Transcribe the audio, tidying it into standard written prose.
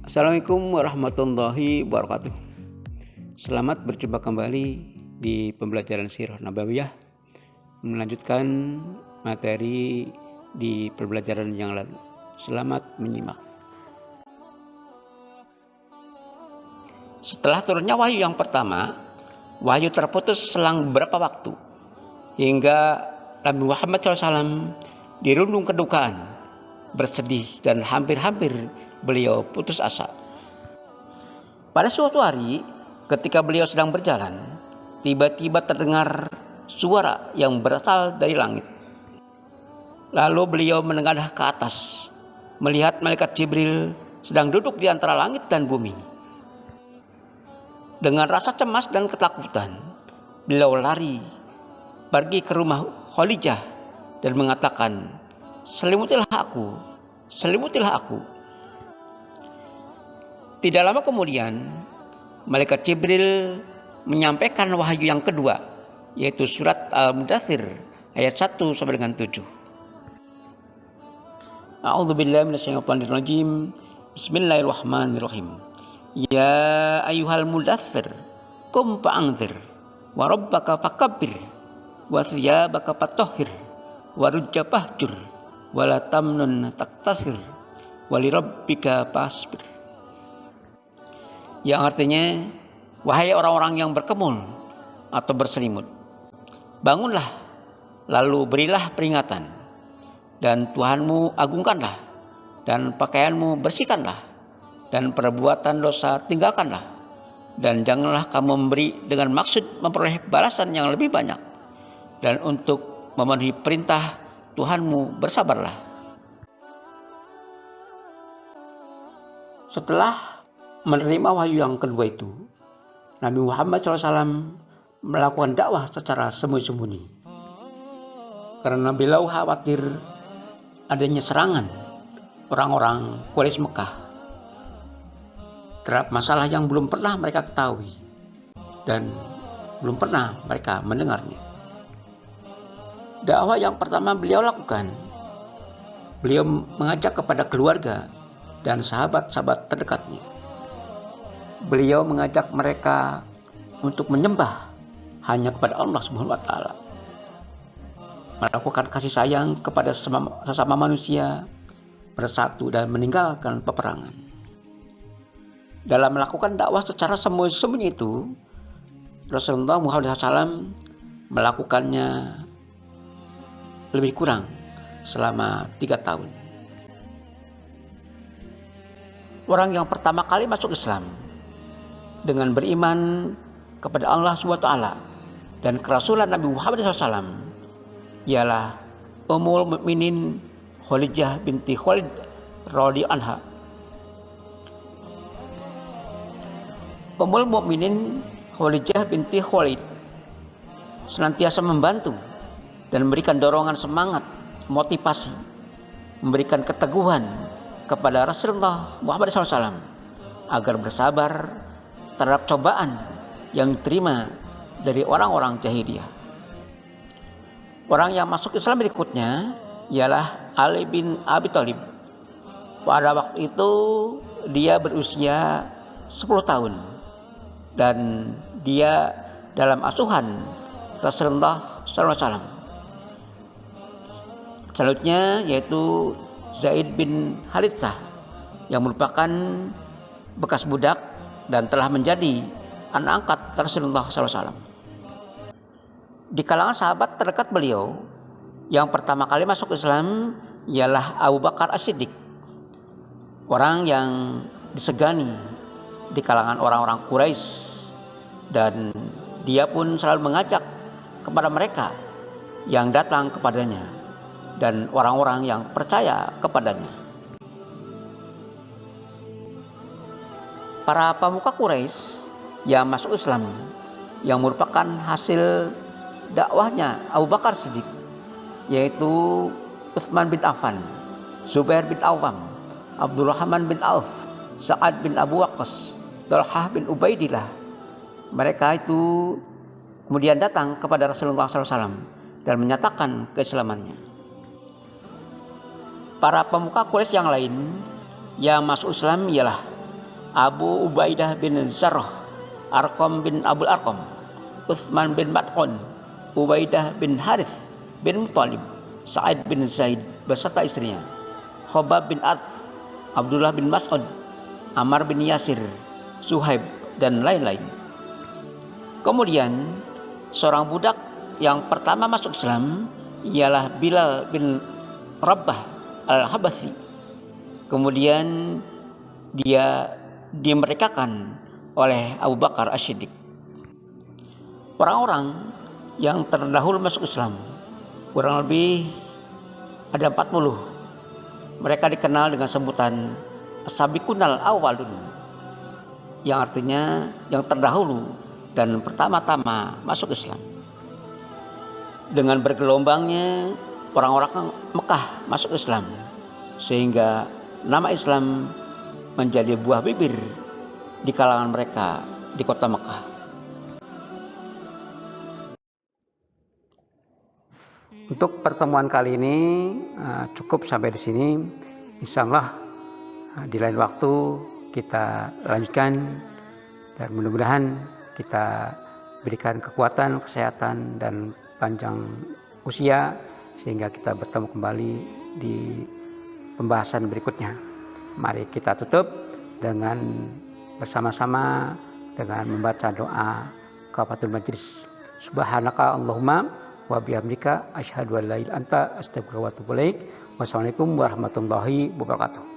Assalamualaikum warahmatullahi wabarakatuh. Selamat berjumpa kembali di pembelajaran Sirah Nabawiyah, melanjutkan materi di pembelajaran yang lalu. Selamat menyimak. Setelah turunnya wahyu yang pertama, wahyu terputus selang beberapa waktu hingga Nabi Muhammad SAW dirundung kedukaan, bersedih, dan hampir-hampir beliau putus asa. Pada suatu hari, ketika beliau sedang berjalan, tiba-tiba terdengar suara yang berasal dari langit. Lalu beliau menengadah ke atas, melihat malaikat Jibril sedang duduk di antara langit dan bumi. Dengan rasa cemas dan ketakutan, beliau lari pergi ke rumah Khadijah dan mengatakan, "Selimutilah aku, selimutilah aku." Tidak lama kemudian, malaikat Jibril menyampaikan wahyu yang kedua, yaitu surat Al-Mudaththir ayat 1 sampai dengan 7. A'udzubillahi minasyaitonirrajim. Bismillahirrahmanirrahim. Ya ayyuhal mudaththir, qum fa'anzir, wa rabbaka fakabbir, wa thiyabaka fatahhir, wa rujza fahjur, wa la tamnun taktasir, wa lirabbika fasbir. Yang artinya, wahai orang-orang yang berkemul atau berselimut, bangunlah, lalu berilah peringatan, dan Tuhanmu agungkanlah, dan pakaianmu bersihkanlah, dan perbuatan dosa tinggalkanlah, dan janganlah kamu memberi dengan maksud memperoleh balasan yang lebih banyak, dan untuk memenuhi perintah Tuhanmu bersabarlah. Setelah menerima wahyu yang kedua itu, Nabi Muhammad SAW melakukan dakwah secara sembunyi-sembunyi, karena beliau khawatir adanya serangan orang-orang Quraisy Mekah terhadap masalah yang belum pernah mereka ketahui dan belum pernah mereka mendengarnya. Dakwah yang pertama beliau lakukan, beliau mengajak kepada keluarga dan sahabat-sahabat terdekatnya. Beliau mengajak mereka untuk menyembah hanya kepada Allah Subhanahu wa taala, melakukan kasih sayang kepada sesama manusia, bersatu dan meninggalkan peperangan. Dalam melakukan dakwah secara sembunyi-sembunyi itu, Rasulullah Muhammad SAW melakukannya lebih kurang selama 3 tahun. Orang yang pertama kali masuk Islam dengan beriman kepada Allah SWT dan kerasulan Nabi Muhammad SAW ialah Ummul Mukminin Khadijah binti Khuwailid radhiyallahu anha. Ummul Mukminin Khadijah binti Khuwailid senantiasa membantu dan memberikan dorongan semangat, motivasi, memberikan keteguhan kepada Rasulullah Muhammad SAW agar bersabar terhadap cobaan yang diterima dari orang-orang jahiliyah. Orang yang masuk Islam berikutnya ialah Ali bin Abi Thalib. Pada waktu itu dia berusia 10 tahun dan dia dalam asuhan Rasulullah SAW. Selanjutnya yaitu Zaid bin Harithah yang merupakan bekas budak dan telah menjadi anak angkat Rasulullah SAW. Di kalangan sahabat terdekat beliau, yang pertama kali masuk Islam ialah Abu Bakar As-Siddiq, orang yang disegani di kalangan orang-orang Quraisy, dan dia pun selalu mengajak kepada mereka yang datang kepadanya dan orang-orang yang percaya kepadanya. Para pemuka Quraisy yang masuk Islam yang merupakan hasil dakwahnya Abu Bakar Siddiq, yaitu Utsman bin Affan, Zubair bin Awam, Abdurrahman bin Auf, Sa'ad bin Abu Waqqas, Talhah bin Ubaidillah. Mereka itu kemudian datang kepada Rasulullah SAW dan menyatakan keislamannya. Para pemuka Quraisy yang lain yang masuk Islam ialah Abu Ubaidah bin Zarrah, Arqam bin Abul Arqam, Utsman bin Mat'un, Ubaidah bin Harith bin Muthalib, Sa'id bin Zaid beserta istrinya, Khobab bin Adz, Abdullah bin Mas'ud, Ammar bin Yasir, Suhaib, dan lain-lain. Kemudian seorang budak yang pertama masuk Islam ialah Bilal bin Rabah al-Habasyi. Kemudian dia dimerdekakan oleh Abu Bakar As-Siddiq. Orang-orang yang terdahulu masuk Islam kurang lebih ada 40. Mereka dikenal dengan sebutan As-Sabiqunal Awwalun, yang artinya yang terdahulu dan pertama-tama masuk Islam. Dengan bergelombangnya orang-orang Mekah masuk Islam, sehingga nama Islam menjadi buah bibir di kalangan mereka di kota Mekah. Untuk pertemuan kali ini cukup sampai di sini. Insya Allah di lain waktu kita lanjutkan, dan mudah-mudahan kita berikan kekuatan, kesehatan, dan panjang usia sehingga kita bertemu kembali di pembahasan berikutnya. Mari kita tutup dengan bersama-sama dengan membaca doa Kafatul Majlis. Subhanaka Allahumma wa bihamdika asyhadu an la ilaha illa anta astaghfiruka wa atubu ilaik. Wassalamualaikum warahmatullahi wabarakatuh.